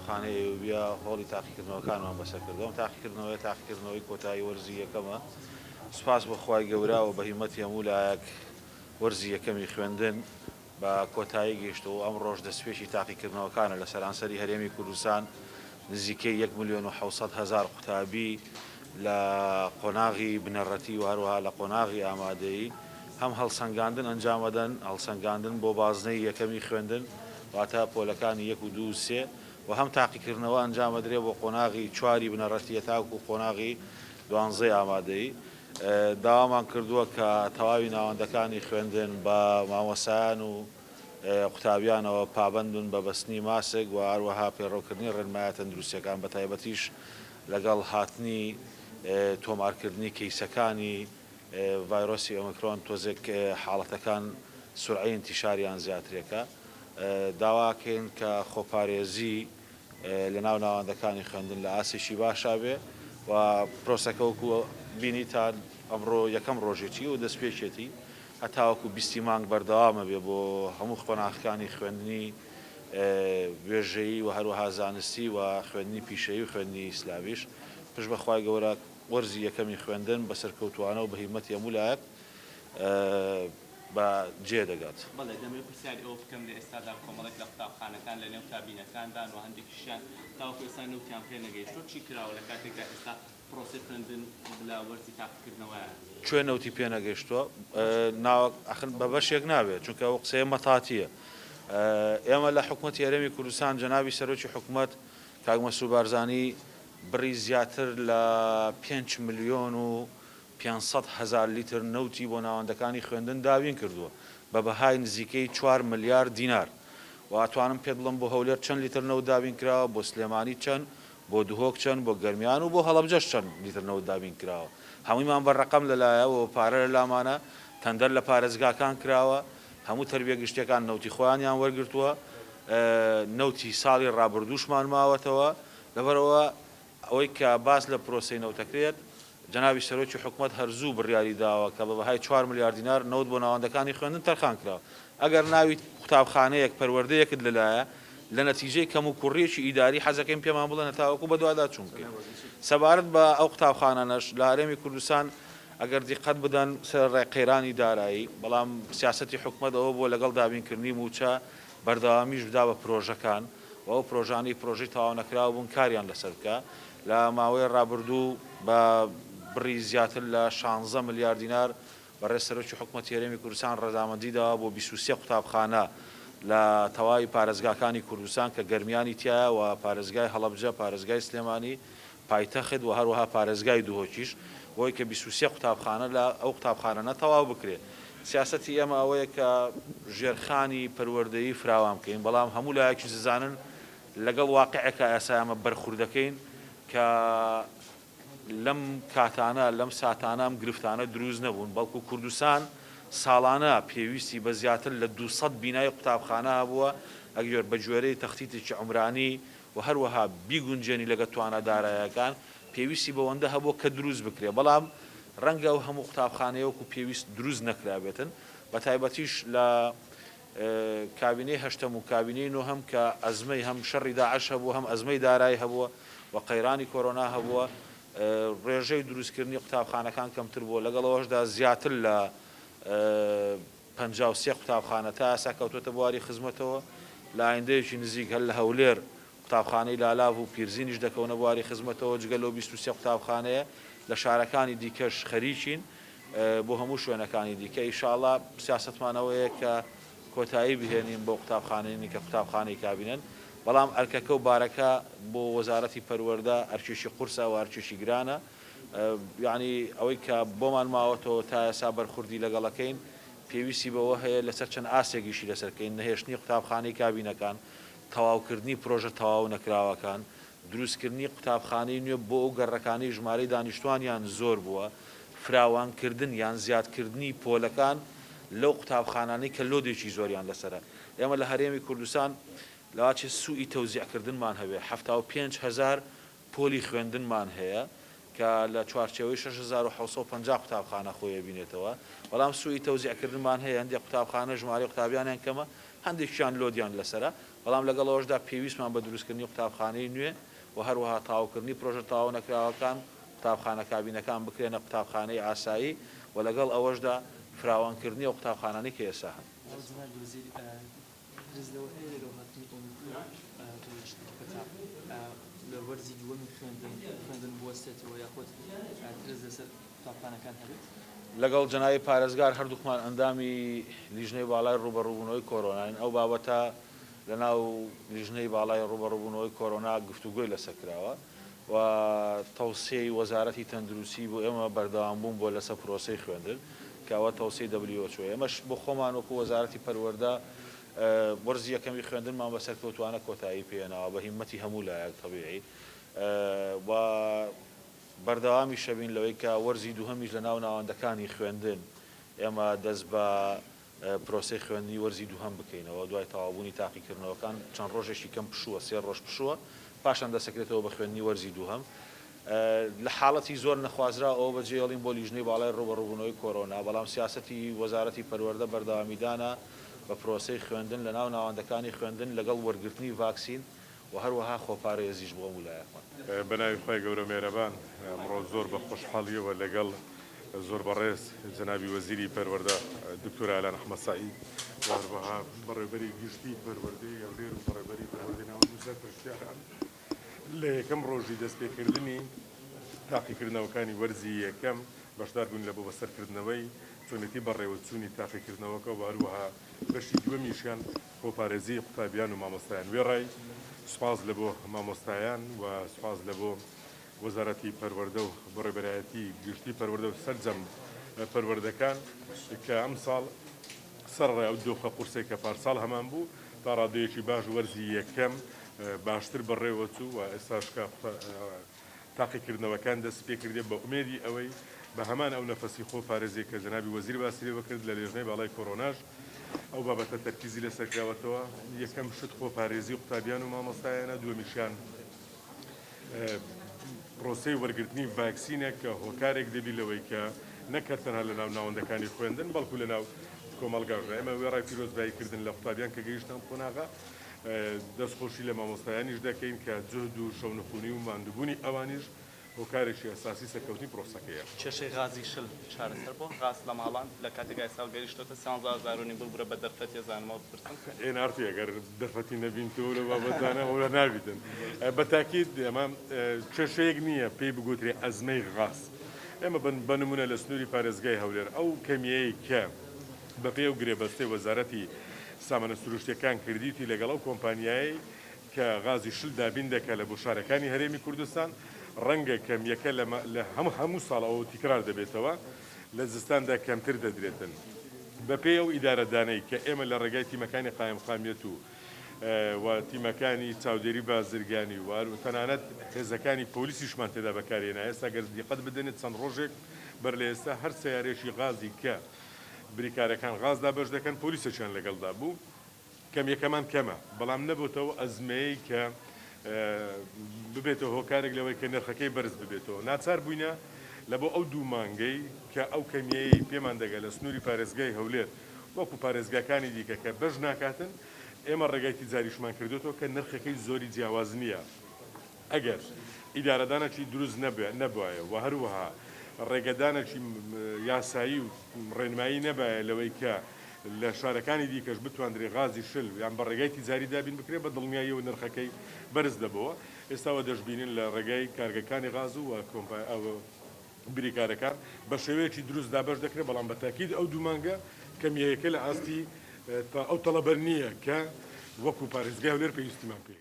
قوتابخانەیە و بیا هۆڵی تاقیکردنەوەکانمان بەسەر کردەوە. تاقیکردنەوەی کۆتایی وەرزی یەکەمە. سوپاس بەخوای گەورە و بە هیمەتی هەموو لایەک وەرزی یەکەمی خوێندن بە کۆتایی گەیشتەوە. ئەم ڕۆژ دەستپێکی تاقیکردنەوەکانە لە سەرانسەری هەرێمی کوردستان نزیکەی 1,700,000 قوتابی لە قۆناغی بنەڕەتی و هەروەها لە قۆناغی ئامادەیی هەم هەڵسەنگاندن ئەنجامەدەن، هەڵسەنگاندن بۆ بازنەی یەکەمی خوێندن واتە پۆلەکانی 1 و 2 و 3 و هەم تاقیکردنەوە ئەنجامەدرێ بۆ قۆناغی 4 بنەڕەتیە تاکو و قۆناغی 12 ئامادەیی. داوامان کردووە کە تەواوی ناوەندەکانی خوێندن بە مامۆسایان و قوتابیانەوە پابندون بە بەستنی ماسک و هەروەها پێڕەوکردنی ڕێنمایە تەندروستیەکان بە تایبەتیش لەگەڵ هاتنی تۆمارکردنی کەیسەکانی ڤایرۆسی ئۆمیکرۆن تۆزێک حاڵەتەکان سورعی انتیشاریان زیاترێکە. داواکەین کە خۆپارێزی لە ناو ناوەندەکانی خوێندن لە ئاسێکی باشا بێ و پرۆسەکەوەکو بینیتان ئەمڕۆ یەکەم ڕۆژێکی و دەستپێچێتی هەتاوەکو 20 مانگ بەردەوامە بێ بۆ هەموو قۆناغەکانی خوێندنی وێژەیی و هەروەها زانستی و خوێندنی پیشەیی و خوێندنی ئیسلامیش. پشت بەخوای گەورە وەرزی یەکەمی خوێندن بە سەرکەوتووانە و بە هیمەتی هەموو لایەک بە جێ دەگات. بەڵێ دەمێت پرسیاری ئەوە بکەم لە ئێستادا کۆمەڵێک لە قوتابخانەکان لە نێو کابینەکاندان و هەندێکیشیان تاوەکو ئێستا نەوتیان پێ نەگەیشتۆ چی کراوە لە کاتێکدا ئێستا پرۆسی خوێندن لە وەرزی تاقیکردنەوەیە؟ کوێ نەوتی پێ نەگەیشتووە بە بەشێک نابێت چونکە ئەو قسەیە مەتاتیە. ئێمە لە حکوومەتی هەرێمی کوردستان جەنابی سەرۆکی حکوومەت کاک مەسوود بارزانی بڕی زیاتر لە 5,500,000 لیتر نەوتی بۆ ناوەندەکانی خوێندن داوین کردووە بە بەهای نزیکەی 4 ملیار دینار. واتوانم پێ بڵم بۆ هەولێر چەند لیتر نەوت داوین کراوە، بۆ سلێمانی چەند، بۆ دهۆک چەند، بۆ گەرمیان و بۆ هەڵەبجەش چەند لیتر نەوت داوین کراوە. هەموویمان بە ڕقم لەلایەوە پارە لە لامانە تەندەر لە پارێزگاکان کراوە، هەموو تەربیە گشتیەکان نەوتی خۆیانیان وەرگرتووە، نەوتی ساڵی ڕابردووشمان ماوەتەوە. لەبەرەوە ئەوەی کە باس لە پرۆسەی نەوتەکرێت جەنابی سەرۆکی حکوومەت هەرزوو بڕیاری داوە کە بە بەهای 4 ملیار دینار نەوت بۆ ناوەندەکانی خوێندن تەرخان کراوە. ئەگەر ناوی قوتابخانەیەک پەروەردەیەکت لەلایە لە نەتیجەی کەم و کوڕیەکی ئیداری حەزەکەین پێمان بڵێن هەتاوەکو بە دووادا چونکە سەبارەت بە ئەو قوتابخانانەش لە هەرێمی کوردستان ئەگەر دیقەت بدەن سەر ڕێقەیرانی دارایی، بەڵام سیاسەتی حکوومەت ئەوە بۆ لەگەڵ دابینکردنی موچە بەردەوامیش بدا بە پرۆژەکان و ئەو پرۆژانی پرۆژەی تەواو نەکراوە بوون کاریان لەسەر بکە. لە ماوەی ڕابردوو بە بڕی زیاتر لە 16 ملیار دینار بەڕێز سەرۆکی حکوومەتی هەرێمی کوردستان ڕەزامەندیداوە بۆ 23 قوتابخانە لە تەواوی پارێزگاکانی کوردستان کە گەرمیانی تایە و پارێزگای هەڵەبجە، پارێزگای سلێمانی، پایتەخت و هەروەها پارێزگای دهۆکیش بۆی کە 23 قوتابخانە لە ئەو قوتابخانەنە تەواو بکرێت. سیاسەتی ئێمە ئەوەیە کە ژێرخانی پەروەردەیی فراوان بکەین، بەڵام هەموو لایەکی زانن لەگەڵ واقعەکە ئاسایمە بەرخوردەکەین کە لەم کاتانە لەم ساتانام گرفتانە دروست نەبوون، بەڵکو کوردستان ساڵانە پێویستی بە زیاتر لە 200 بینای قوتابخانە بووە ئەگەر بە گوێرەی تەختیتێکی عمرانی و هەروەها بیگونجێنی لەگە توانەدارایەکان پێویستی بەوەندە هەبوو کە دروست بکرێ، بەڵام ڕەنگە و هەموو قوتابخانەیەوەکو پێویست دروست نەکرابێتن. بە تایبەتیش لە کابینەی هەشتەم و کابینەی نۆهەم کە ئەزمەی هەم شەڕی داعش هەبوو، هەم ئەزمەی دارایی هەبووە و قەیرانی کۆرۆنا هەبووە، ڕێژەی دروستکردنی قوتابخانەکان کەمتر بووە، لەگەڵەوەشدا زیاتر لە 53 قوتابخانە تا ئاسا کەوتۆتە بواری خزمەتەوە. لە ئایندەیەکی نزیک هەر لە هەولێر قوتابخانەی لالاو و پیرزینیش دەکەونە بواری خزمەتەوە جگە لەو 23 قوتابخانەیە. لە شارەکانی دیکەش خەریکین بۆ هەموو شوێنەکانی دیکە. ئیشاڵڵا سیاسەتمانەوەیە کە کۆتایی بهێنین بۆ قوتابخانەی کە قوتابخانەی کابینن، بەڵام ئەرکەکە و بارەکە بۆ وەزارەتی پەروەردە ئەرکێشی قورسە و ئەرکێشی گرانە. یعنی ئەوەی کە بۆمان ماوەتەوە تا ئێستا بەرخوردی لەگەڵەکەین پێویستی بەوە هەیە لەسەر چەند ئاسێکیشی لەسەرکەین، نەهێشتنی قوتابخانەی کابینەکان، تەواوکردنی پرۆژە تەواو نەکراوەکان، دروستکردنی قوتابخانەی نوێ بۆ ئەو گەڕەکانی ژمارەی دانیشتوانیان زۆر بووە، فراوانکردن یان زیادکردنی پۆلەکان لەو قوتابخانانەی کە لۆدێکی زۆریان لەسەرە. ئێمە لە هەرێمی کوردستان لەواچێ سوئی تەوزیعکردنمان هەبێ 75,000 پۆلی خوێندنمان هەیە کە لە چوارچێوەی 6750 قوتابخانە خۆی بینێتەوە بەڵام سوئی تەوزیعکردنمان هەیە هەندێک قوتابخانە ژمارە قوتابیانیان کەمە هەندێکیان لۆدیان لەسرە بەڵام لەگەڵ ئەوەشدا پێویستمان بە دروستکردنی قوتابخانەی نوێ و هەروەها تاوکردنی پرۆژە تاوا نەکراوەکان قوتابخانە کابینەکان بکرێنە قوتابخانەی ئاسایی و لەگەڵ ئەوەشدا فراوانکردنی ئەو قوتابخانانی کە ئێستا هەن. وەرزی دووەمی خوێندن بوەستێتەوە یاخۆت ترس لەسەر قوتابخانەکان هەبێت لەگەڵ جەنابی پارێزگار هەردووکمان ئەندامی لیژنەی باڵای ڕوبەڕووبوونەوەی کۆرۆناین ئەو بابەتە لەناو لیژنەی باڵای ڕوبەڕووبوونەوەی کۆرۆنا گفتوگۆی لەسەر کراوە و تەوسیەی وەزارەتی تەندروستی بۆ ئێمە بەردەوام بوون بۆ لەسەر پرۆسەی خوێندن کەوە تەوسیەی WHO ئێمەش بۆ خۆمان وەکو وەزارەتی پەروەردە وەرزی یەکەمی خوێندنمان بەسەر کەوتوانە کۆتایی پێێناوە بە هیممەتی هەموو لایەک تەبیعی و بەردەوامی شەبین لەوەی کە وەرزی دووهەمیش لە ناو ناوەندەکانی خوێندن ئێمە دەست بە پرۆسی خوێندنی وەرزی دووهەم بکەینەوە دوای تەواوبوونی تاقیکردنەوەکان چەند ڕۆژێکی کەم پشووە 3 ڕۆژ پشووە پاشان دەسەکرێتەوە بە خوێندنی وەرزی دووهەم لە حاڵەتی زۆر نەخوازرا ئەوە بەجێڵین بۆ لیژنەی باڵای ڕوبەڕووبوونەوەی کۆرۆنا بەڵام سیاسەتی وەزارەتی پەروەردە بەردەوامیدانە بە پرۆسەی خوێندن لە ناو ناوەندەکانی خوێندن لەگەڵ وەرگرتنی ڤاکسین و هەروەها خۆپارێزیش بۆ ویلایەتمان. بەناوی خۆی گەورە مێرەبان ئەمڕۆ زۆر بە خۆشحاڵیەوە لەگەڵ زۆر بەڕێز جەنابی وەزیری پەروەردە دکتۆر ئالان ئەحمەدساعید وهەروەها بەڕێوەبەری گشتی پەروەردەی هەولێر و بەڕێوەبەری پەروەردەی ناوەندی پرسیاران لە یەکەم ڕۆژی دەستپێکردنی تاقیکردنەوەکانی وەرزی یەکەم بەشدار بوون لە بۆ بەسەرکردنەوەی چۆنێتی بەڕێوەچوونی تاقیکردنەوەکە و هەروەها بەشی دووەمیشیان خۆپارێزی قوتابیان و مامۆستایان وێڕای سوپاس لە بۆ مامۆستایان و سوپاس لە بۆ وەزارەتی پەروەردە و بەڕێبەرایەتی گشتی پەروەردە و سەرجەم پەروەردەکان کە ئەم ساڵ سەرڕێ ئەو دۆخە قورسێک کە پارساڵ هەمان بوو تا ڕادەیەکی باش وەرزی یەکەم باشتر بەڕێوە چوو و ئێستاشکە تاقیکردنەوەکان دەست پێکردێ بە ئومێدی ئەوەی بە هەمان ئەو نەفەسی خۆپارێزی کە جەنابی وەزیر باسیەوە کرد لە لێژنەی باڵای کۆرۆناژ ئەو بابەتە تەرکیزی لەسەرکراوەتەوە یەکەم شت خۆپارێزی قوتابیان و مامۆستایانە دووەمیشیان پرۆسەی وەرگرتنی ڤاکسینە کە هۆکارێک دەبی لەوەی کە نەکە تەنها لە ناو ناوەندەکانی خوێندن بەڵکو لە ناو کۆمەڵگاژە ئێمە وێڕای پیرۆزباییکردن لە قوتابیان کە گەیشتن قۆناغا دەستخۆشی لە مامۆستایانیش دەکەین کە جهد و شەونەخوونی و ماندووبوونی ئەوانیش هۆکارێکی ئەساسی سەرکەوتنی پرۆسەکەیە. کێشەی غازی شل چارەسەر بۆ غاز لە ماڵان لە کاتێکای ساڵ گەیشتۆتە 160,000 بڕە بە دەرفەتی زانمەوە بپرسن ئێنارتی ئەگەر دەرفەتی نەبینتەوە لە بابەتانە ئەوە نابیتن بە تاکید ئەمە کێشەیەک نییە پێی بگوترێ ئەزمەی غاز ئێمە بە نمونە لە سنووری پارێزگای هەولێر ئەو کەمیەیە کە بە پێ و گرێبەستەی وەزارەتی سامانە سروشتیەکان کردیتی لەگەڵ ئەو کۆمپانیایی کە غازی شل دابین دەکە لە بۆ شارەکانی هەرێمی کوردستان ڕەنگە کەمیەکە لە هەموو ساڵەوە تیکرار دەبێتەوە لە زستاندا کەمتر دەدرێتن بە پێ ئەو ئیدارەدانەی کە ئێمە لە ڕێگای تیمەکانی قایم خامیەت و تیمەکانی چاودێری بازرگانی و تەنانەت هێزەکانی پۆلیسیشمان تێدا بەکارێنە ئێستا گەر دیقەت بدەنێت چەند ڕۆژێک بەر لە ئێستا هەر سەیارێکی غازی کە بریکارەکان غازدا بەش دەکەن پۆلیسەکیان لەگەڵدا بوو کەمیەکەمان کەمە بەڵام نەبووتەوە ئەزمەیە کە ببێتەوە هۆکارێک لەوەی کە نرخەکەی بەرز ببێتەوە ناچار بووینە لە بۆ ئەو دوو مانگەی کە ئەو کەمیەی پێمان دەگە لە سنووری پارێزگای هەولێر وەکو پارێزگاکانی دیکە کە بەش ناکاتن ئێمە ڕێگای تیجاریشمان کردوێتەوە کە نرخەکەی زۆری جیاواز نییە ئەگەر ئیدارەدانێکی دروست نەبوایە و هەروەها ڕێگەدانێکی یاسایی و ڕێنمایی نەبایە لەوەی کە لە شارەکانی دیکەش بتواندرێ غازی شل یان بە ڕێگای تیجاری دابین بکرێ بە دڵنیایی و نرخەکەی بەرز دەبەوە ئێستاوە دەشبینین لە ڕێگای کارگەکانی غاز و بریکارەکان بە شێوەیەکی دروست دابەش دەکرێت بەڵام بە تاکید ئەو دوو مانگە کەمیەیەکە لە ئاستی ئەو تەڵەبەر نییە کە وەکو پارێزگای هەولێر پێویستیمان پێ.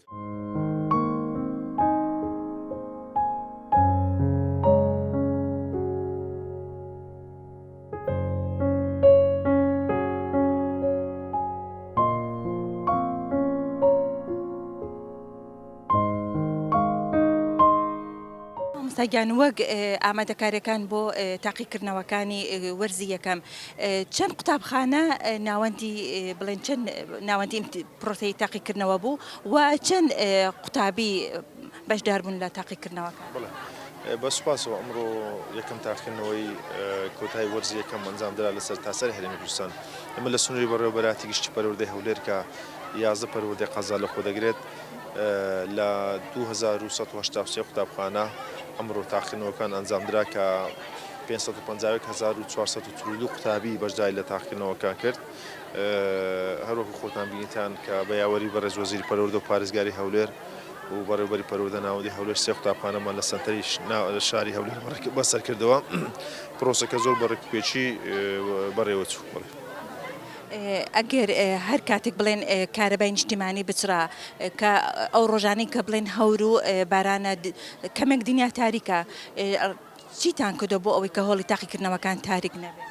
ساگیان وەک ئامادەکاریەکان بۆ تاقیکردنەوەکانی وەرزی یەکەم چەند قوتابخانە ناوەندی بڵێن چەند ناوەندی پرۆسەی تاقیکردنەوە بوو و چەند قوتابی بەشدار بوون لە تاقیکردنەوەکان بە سوپاسەوە ئەمڕۆ یەکەم تاقیکردنەوەی کۆتایی وەرزی یەکەم ئەنجامدرا لەسەر تاسەری هەرێمی کوردستان. ئێمە لە سنووری بەڕێوەبەراتی گشتی پەروەردەی هەولێر کە 11 پەروەردەی قەزا لەخۆ دەگرێت لە 2183 قوتابخانە ئەمڕۆ تاقیکردنەوەکان ئەنجامدرا کە 551,442 قوتابی بەشداری لە تاقیکردنەوەکان کرد. هەروەکو خۆتان بینیتان کە بە یاوەری بەڕێز وەزیری پەروەردە و پارێزگاری هەولێر و بەڕێوەبەری پەروەردە ناوەندی هەولێر سێ قوتابخانەمان لە سەنتەری شاری هەولێر بەسەر کردەوە. پرۆسەکە زۆر بەڕێکوپێکی بەڕێوە چوو. ئەگەر هەر کاتێک بڵێن کارەبای نیشتیمانی بچرا کە ئەو ڕۆژانەی کە بڵێن هەور و بارانە کەمێک دنیا تاریکە چیتان کردو بۆ ئەوەی کە هۆڵی تاقیکردنەوەکان تاریک نەبێت؟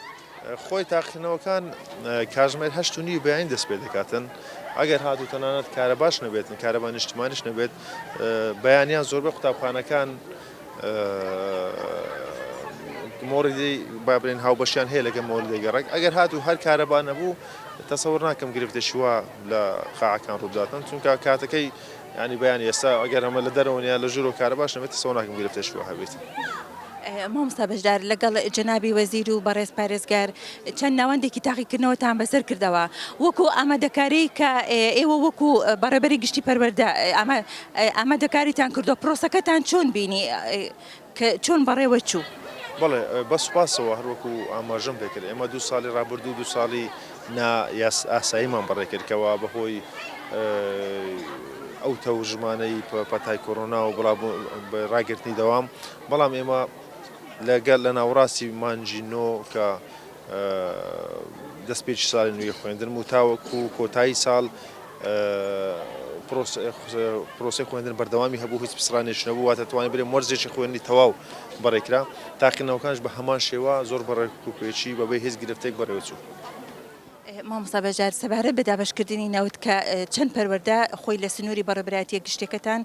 خۆی تاقیکردنەوەکان کاتژمێر 8:30 بەیانی دەست پێ دەکاتن. ئەگەر هاتوو تەنانەت کارە باش نەبێتن کارەبا نیشتیمانیش نەبێت بەیانیان زۆربەی قوتابخانەکان مۆردی بابرین هاوبەشیان هەیە لەگەڵ مۆردی گەڕێک ئەگەر هاتوو هەر کارەبا نەبوو تەسەوڕ ناکەم گرفتێکی وا لە قاعەکان ڕووداتن چونکە کاتەکەی ینی بەیانی ئێستا ئەگەر ئەمە لە دەرەوەنیان لە ژوور و کارە باش نەبێت تەسەوڕ ناکەم گرفتێکی وا هەبێت. مامۆستا بەشدار لەگەڵ جەنابی وەزیر و بەڕێز پارێزگار چەند ناوەندێکی تاقیکردنەوەتان بەسەر کردەوە وەکو ئامادەکاری کە ئێوە وەکو بەڕێبەری گشتی پەروەردە ئامادەکاریتان کردو پرۆسەکەتان چۆن بینی چۆن بەڕێوە چوو؟ بەڵێ بە سوپاسەوە هەروەکو ئاماژەم پێکرد ئێمە 2 ساڵی ڕابردوو 2 ساڵی ئاساییمان بەڕێکردکەوە بەهۆی ئەو تەوژمانەی پەتای کۆڕۆنا و ڕاگررتنی دەوام بەڵام ئێمە لەگەل لە ناوڕاستی مانجی نۆ کە دەستپێکی ساڵی نوێی خوێندن و تاوەکو کۆتایی ساڵ پرۆسی خوێندن بەردەوامی هەبوو هیچ پسرانێک نەبوو واتە توانێت برێ وەرزێکی خوێندنی تەواو بەڕێکرا تاقیکردنەوەکانش بە هەمان شێوە زۆر بەڕێکوپێکی بەبێ هیچ گرفتێک بەڕێوە چوو. مامۆستا بەشدار سەبارەت بە دابەشکردنی نەوت کە چەند پەروەردە خۆی لە سنووری بەڕێبەرایەتیە گشتەکەتان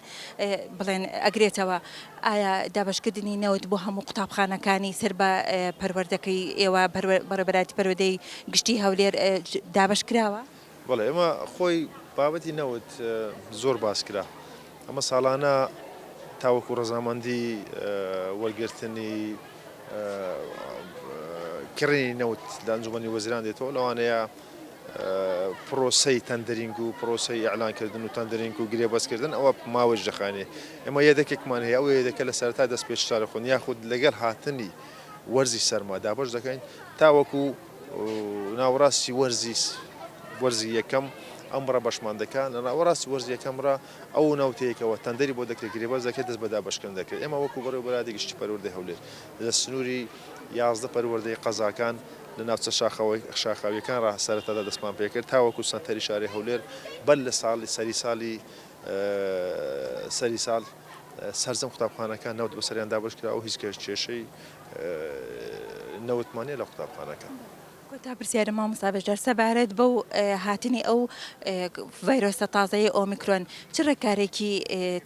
بڵێن ئەگرێتەوە ئایا دابەشکردنی نەوت بۆ هەموو قوتابخانەکانی سەر بە پەروەردەکەی ئێوە بەڕێبەراتی پەروەردەی گشتی هەولێر دابەش کراوە؟ بەڵێ ئێمە خۆی بابەتی نەوت زۆر باس کرا ئەمە ساڵانە تاوەکو ڕەزامەندی وەرگرتنی کڕینی نەوت لە ئەنجومەنی وەزیران دێتەوە لەوانەیە پرۆسەی تەندەرینگ و پرۆسەی ئەعلانکردن و تەندەرینگ و گرێبەستکردن ئەوە ماوەش دەخانێ ئێمە یەدەکێکمان هەیە ئەو یەدەکە لە سەرتا دەست پێشداری خۆن یاخود لەگەڵ هاتنی وەرزی سەرما دابەش دەکەین تاوەکو ناوەڕاستی وەرزی یەکەم ئەمڕە بەشمان دەکات لە ناوەڕاستی وەرزی یەکەمڕە ئەو ناوتەیەکەوە تەندەری بۆ دەکرێت گرێبەست دەکرێت دەست بە دابەشکردن دەکرێت ئێمە وەکو بەڕێوەبەراتی گشتی پەروەردەی هەولێر لە سنووری 11 پەروەردەی قەزاکان لە ناوچە شاخاویەکان ڕاهسەرەتادا دەستمان پێکرد تاوەکو سەنتەری شاری هەولێر بەل لە سەری ساڵ سەرجەم قوتابخانەکان نەوت بەسەریان دابەش کرا و هیچ کێشەی نەوتمانیە لە قوتابخانەکان. تا پرسیارە مامۆستا بەشدار سەبارەت بەو هاتنی ئەو ڤایرۆسە تازەیە ئۆمیکرۆن چ ڕێکارێکی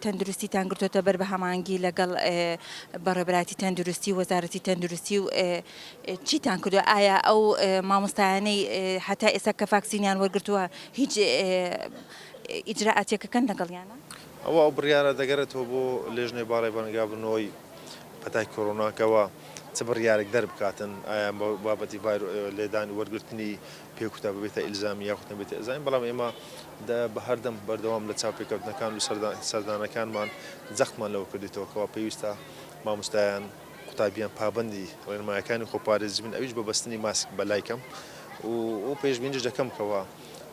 تەندروستیتان گرتوتە بەر بە هەمانگی لەگەڵ بەڕێبەراتی تەندروستی وەزارەتی تەندروستی و چیتان کردو ئایا ئەو مامۆستایانەی هەتا ئێستا کە ڤاکسینیان وەرگرتووە هیچ ئیجراعاتێکەکەن لەگەڵیانە؟ ئەوە ئەو بڕیارە دەگەڕێتەوە بۆ لێژنەی باڕێ بەرگابردنەوەی پەتای کۆڕۆناکەوە چ بڕیارێک دەربکاتن ئایا بابەتی لێدانی وەرگرتنی پێکوتە ببێتە ئیلزامی یاخود نەبێتە ئیلزامی بەڵام ئێمە بە هەردەم بەردەوام لە چاوپێکەوتنەکان و سەردانەکانمان جەختمان لەوە کردیتەوە کەوا پێویستە مامۆستایان قوتابیان پابەندی ڕێنمایەکانی خۆپارێزی بن ئەویش بەبەستنی ماسک بەلایکەم و پێشبینیش دەکەم کەوا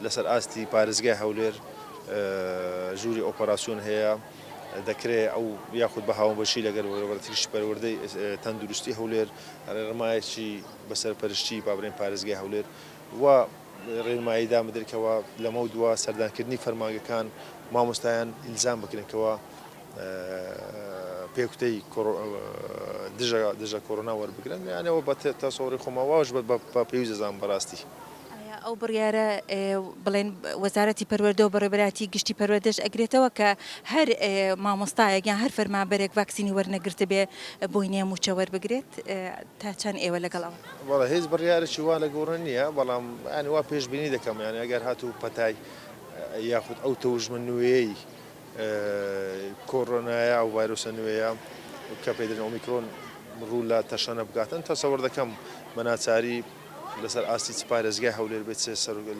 لەسەر ئاستی پارێزگای هەولێر ژووری ئۆپەراسیۆن هەیە دەکرێت ئەو یاخود بە هاوبەشی لەگەر وەرگرتنی پەروەردەی تەندروستی هەولێر ڕێنمایەکی بەسەرپەرشتی بابرین پارێزگای هەولێر و ڕێنمایی دامەدرکەوە لەمە دووە سەردانکردنی فەرمانگەکان مامۆستایان ئیلزام بکرێنکەوە پێکوتەی دژە کۆڕۆنا وەربگرن یانەوە بە تەسەوری خۆماواش بە پێویست دەزانم بەڕاستی. ئەو بڕیارە بڵێن وەزارەتی پەروەردە و بەڕێبەراتی گشتی پەروەردەش ئەگرێتەوە کە هەر مامۆستایەک یان هەر فەرمانبەرێک ڤاکسینی وەرنەگرتە بێ بۆی نێموچە وەربگرێت تا چەند ئێوە لەگەڵەوە؟ وەڵا هیچ بڕیارێکی وا لە گەورە نییە بەڵام ینی وا پێشبینی دەکەم یانی ئەگەر هاتوو پەتای یاخود ئەو تەوژمە نوێی کۆڕۆنایە ئەو ڤایرۆسە نوێیە کە پێدرێن ئۆمیکرۆن ڕوو لە تەشەنە بکاتن تەسەوەر دەکەم بە ناچاری لەسەر ئاسی پارێزگای هەولێر بێت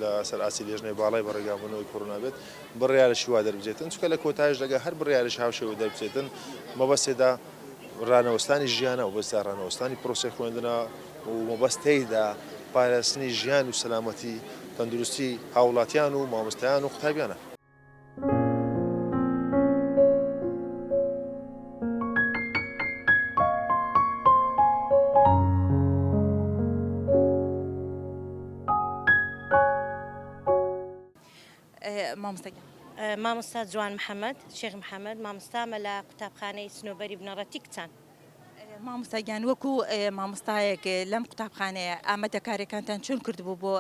لەسەر ئاسی لێژنەی باڵای بەڕێگابوونەوەی کۆڕۆنا بێت بڕیارەشی وا دەربچێتن چکە لە کۆتایش دەگە هەر بڕیارش هاوشێوە دەربچێتن مەبەستێدا ڕانەوەستانی ژیانە و بەستا ڕانەوەستانی پرۆسی خوێندنە و مەبەستەیدا پاراستنی ژیان و سەلامەتی تەندروستی هاوڵاتیان و مامۆستایان و قوتابیانە. مامۆستا جوان محەممەد شێخ محەممەد مامۆستامە لە قوتابخانەی سنووبەری بنەڕەتی کچان. مامۆستاگیان وەکو مامۆستایەک لەم قوتابخانەیە ئامادەکاریەکانتان چۆن کردبوو بۆ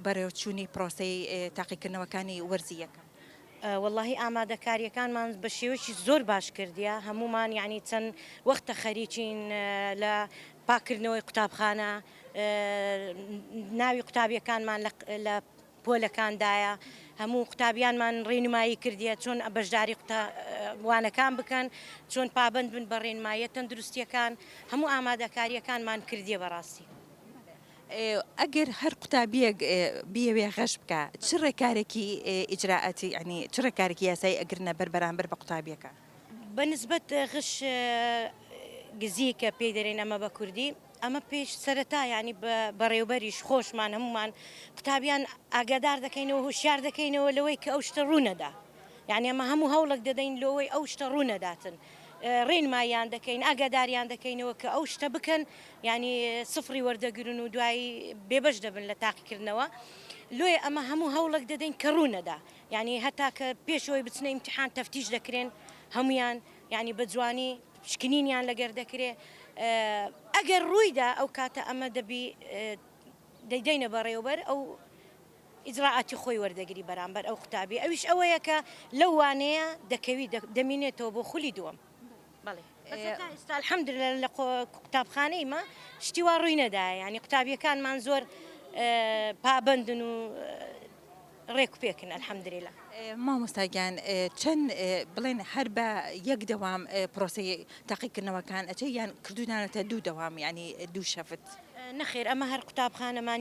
بەڕێوەچوونی پرۆسەی تاقیکردنەوەکانی وەرزیەکە؟ واللهی ئامادەکاریەکانمان بە شێوەیەکی زۆر باش کردیە هەمومان یعنی چەند وەختە خەریکین لە پاکردنەوەی قوتابخانە ناوی قوتابیەکانمان لە پۆلەکاندایە هەموو قوتابیانمان ڕێنمایی کردیە چۆن بەشداری وانەکان بکەن چۆن پابند بن بە ڕێنمایە تەندروستیەکان هەموو ئامادەکاریەکانمان کردیە بەڕاستی. ئەگەر هەر قوتابیەک بیەوێ غەش بکە چ ڕێکارێکی ئیجراعەتی ینی چ ڕێکارێکی یاسایی ئەگرنە بەرامبەر بە قوتابیەکە؟ بەنسبەت غش گزیکە پێی دەرێن ئەمە بە کوردی ئەمە پێش سەرەتا ینی بەڕێوبەریش خۆشمان هەمومان قوتابیان ئاگادار دەکەینەوە هوشیار دەکەینەوە لەوەی کە ئەو شتە ڕوونەدا یعنی ئەمە هەموو هەوڵک دەدەین لەوەی ئەو شتە ڕوونەداتن ڕێنمایان دەکەین ئاگاداریان دەکەینەوە کە ئەو شتە بکەن ینی سفری وەردەگرن و دوایی بێبەش دەبن لە تاقیکردنەوە لۆی ئەمە هەموو هەوڵک دەدەین کە ڕوونەدا ینی هەتا کە پێشەوەی بچنە ئیمتحان تەفتیش دەکرێن هەمویان ینی بە جوانی شکنینیان لەگەر دەکرێ ئەگەر ڕوویدا ئەو کاتە ئەمە دەبی دەیدەینە بەڕێوبەر ئەو ئیجراعاتی خۆی وەردەگری بەرامبەر ئەو قوتابی ئەویش ئەوەیە کە لەو وانەیە دەکەوی دەمینێتەوە بۆ خولی دووەم. بەڵێ ئێستا الحەمدولillah لە قوتابخانەی مە شتی وا ڕووی نەدایە ینی قوتابیەکانمان زۆر پابندن و ڕێک پێکن الحەمدولillah. مامۆستاگیان چەند بڵێن هەر بە یەک دەوام پرۆسی تاقیکردنەوەکان ئەچێ یان کردوونانەتە دوو دەوام ینی دوو شەفت؟ نەخێر ئەمە هەر قوتابخانەمان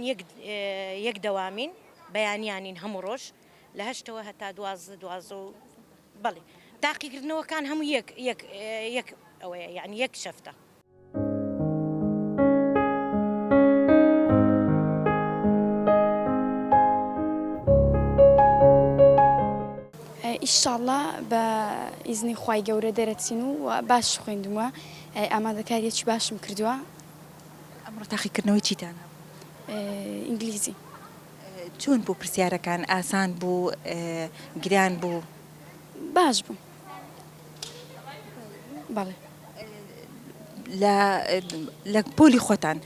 یەک دەوامین بەیانیانین هەموو ڕۆژ لە هەشتەوە هەتا دوازە و بەڵێ تاقیکردنەوەکان هەموو یەک ئەوەیە یعنی یەک شەفتە. ئیشاءالله بە ئیزنی خوای گەورە دەرەچین و باش خوێندووە ئامادەکاریەکی باشم کردووە. ئەمڕۆ تاقیکردنەوەی چیتان؟ ئینگلیزی. چۆن بوو پرسیارەکان ئاسان بوو گران بوو؟ باش بوو. بەڵێ. لە پۆلی خۆتان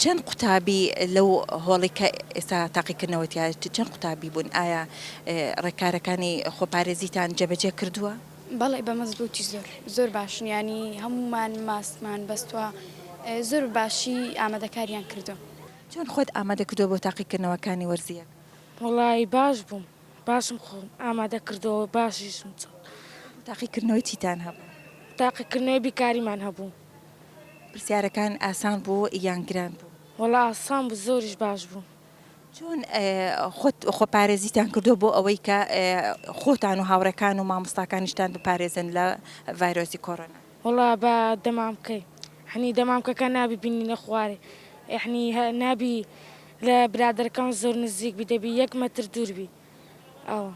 چەند قوتابی لەو هۆڵی کە ئێستا تاقیکردنەوەتیا چەند قوتابی بوون؟ ئایا ڕێکارەکانی خۆپارێزیتان جێبەجێ کردووە؟ بەڵێ بە مەزبوطی زۆر باشن ینی هەمومان ماستمان بەستووە زۆر باشی ئامادەکاریان کردو. چۆن خۆت ئامادە کردووە بۆ تاقیکردنەوەکانی وەرزیەک؟ وەڵی باش بووم باشم خۆم ئامادە کردەوە باشیشم چۆن. تاقیکردنەوەی چیتان هەبوو؟ تاقیکردنەوەی بیکاریمان هەبوو. پرسیارەکان ئاسان بوو یان گران بوو؟ وەڵا ئاسان بوو زۆریش باش بوو. چۆن خۆپارێزیتان کردو بۆ ئەوەی کە خۆتان و هاوڕێکان و مامۆستاکانیشتان بپارێزن لە ڤایرۆسی کۆڕۆنا؟ وەڵا بە دەمام بکەی حنی دەمامکەکە نابی بینینە خوارێ یعنی نابی لە برادەرەکان زۆر نزیک بی دەبی 1 مەتر دوور بی ئەوە.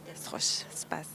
دەستخۆش سپاس.